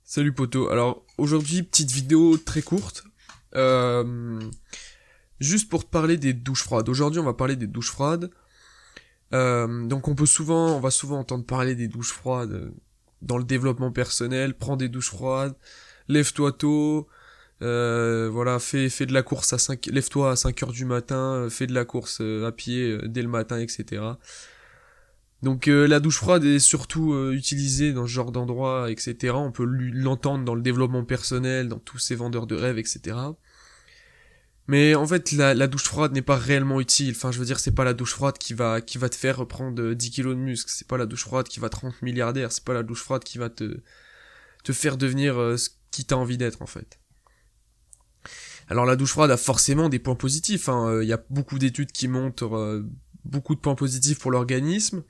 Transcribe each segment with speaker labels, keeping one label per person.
Speaker 1: Salut poto. Alors aujourd'hui, petite vidéo très courte. Euh, Juste pour te parler des douches froides. Aujourd'hui, on va parler des douches froides. Donc on va souvent entendre parler des douches froides dans le développement personnel. Prends des douches froides, lève-toi tôt. Voilà, fais de la course à 5, lève-toi à 5 heures du matin, fais de la course à pied dès le matin, etc. Donc la douche froide est surtout utilisée dans ce genre d'endroit, etc. On peut l'entendre dans le développement personnel, dans tous ces vendeurs de rêves, etc. Mais en fait, la douche froide n'est pas réellement utile. Enfin, je veux dire, c'est pas la douche froide qui va te faire reprendre 10 kilos de muscle. C'est pas la douche froide qui va te rendre milliardaire. C'est pas la douche froide qui va te faire devenir ce qui t'as envie d'être, en fait. Alors la douche froide a forcément des points positifs. Hein. Il y a beaucoup d'études qui montrent beaucoup de points positifs pour l'organisme.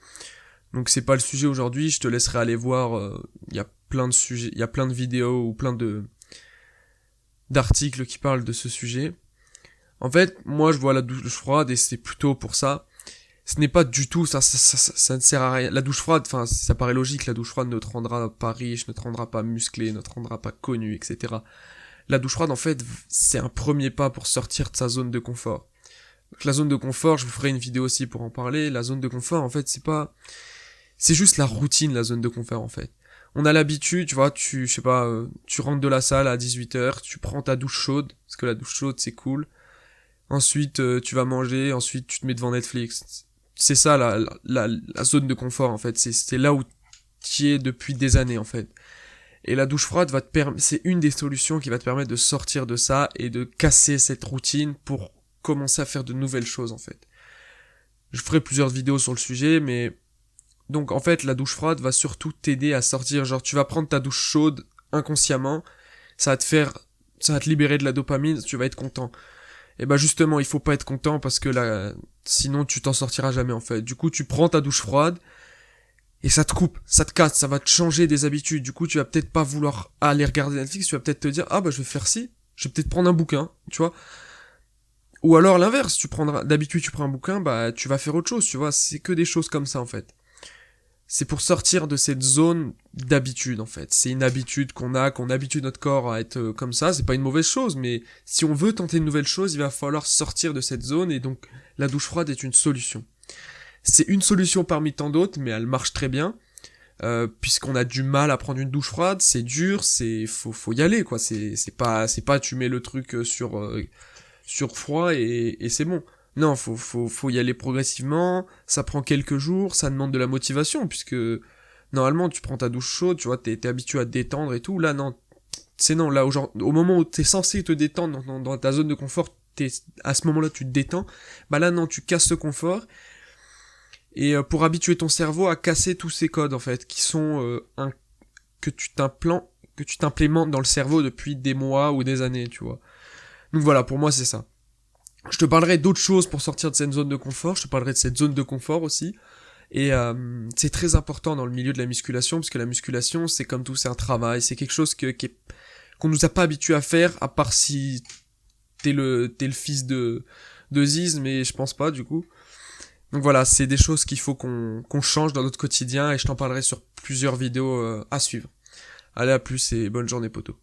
Speaker 1: Donc c'est pas le sujet aujourd'hui, je te laisserai aller voir, il y a plein de sujets, il y a plein de vidéos ou plein de d'articles qui parlent de ce sujet. En fait, moi je vois la douche froide et c'est plutôt pour ça. Ce n'est pas du tout, ça ne sert à rien. La douche froide, enfin ça paraît logique, la douche froide ne te rendra pas riche, ne te rendra pas musclé, ne te rendra pas connu, etc. La douche froide en fait, c'est un premier pas pour sortir de sa zone de confort. Donc la zone de confort, je vous ferai une vidéo aussi pour en parler, la zone de confort en fait c'est juste la routine, la zone de confort, en fait. On a l'habitude, tu vois, je sais pas, tu rentres de la salle à 18 h, tu prends ta douche chaude, parce que la douche chaude, c'est cool. Ensuite, tu vas manger, ensuite, tu te mets devant Netflix. C'est ça, la zone de confort, en fait. C'est là où tu es depuis des années, en fait. Et la douche froide c'est une des solutions qui va te permettre de sortir de ça et de casser cette routine pour commencer à faire de nouvelles choses, en fait. Je ferai plusieurs vidéos sur le sujet, mais donc en fait, la douche froide va surtout t'aider à sortir. Genre, tu vas prendre ta douche chaude inconsciemment, ça va te faire, ça va te libérer de la dopamine, tu vas être content. Et bah justement, il faut pas être content parce que là, sinon tu t'en sortiras jamais en fait. Du coup, tu prends ta douche froide et ça te coupe, ça te casse, ça va te changer des habitudes. Du coup, tu vas peut-être pas vouloir aller regarder Netflix, tu vas peut-être te dire ah bah je vais faire ci, je vais peut-être prendre un bouquin, tu vois. Ou alors l'inverse, d'habitude tu prends un bouquin, bah tu vas faire autre chose, tu vois. C'est que des choses comme ça en fait. C'est pour sortir de cette zone d'habitude en fait. C'est une habitude qu'on habitue notre corps à être comme ça. C'est pas une mauvaise chose, mais si on veut tenter une nouvelle chose, il va falloir sortir de cette zone et donc la douche froide est une solution. C'est une solution parmi tant d'autres, mais elle marche très bien. Puisqu'on a du mal à prendre une douche froide, c'est dur, faut y aller quoi. C'est pas tu mets le truc sur froid et c'est bon. Non, faut y aller progressivement, ça prend quelques jours, ça demande de la motivation, puisque normalement tu prends ta douche chaude, tu vois, t'es habitué à te détendre et tout, là non, c'est non, là au moment où t'es censé te détendre dans ta zone de confort, à ce moment-là tu te détends, bah là non, tu casses ce confort, et pour habituer ton cerveau à casser tous ces codes en fait, qui sont que que tu t'implémentes dans le cerveau depuis des mois ou des années, tu vois. Donc voilà, pour moi c'est ça. Je te parlerai d'autres choses pour sortir de cette zone de confort, je te parlerai de cette zone de confort aussi. Et c'est très important dans le milieu de la musculation, parce que la musculation, c'est comme tout, c'est un travail, c'est quelque chose qu'on nous a pas habitué à faire, à part si t'es le fils de Ziz, mais je pense pas du coup. Donc voilà, c'est des choses qu'il faut qu'on change dans notre quotidien, et je t'en parlerai sur plusieurs vidéos à suivre. Allez, à plus et bonne journée poto.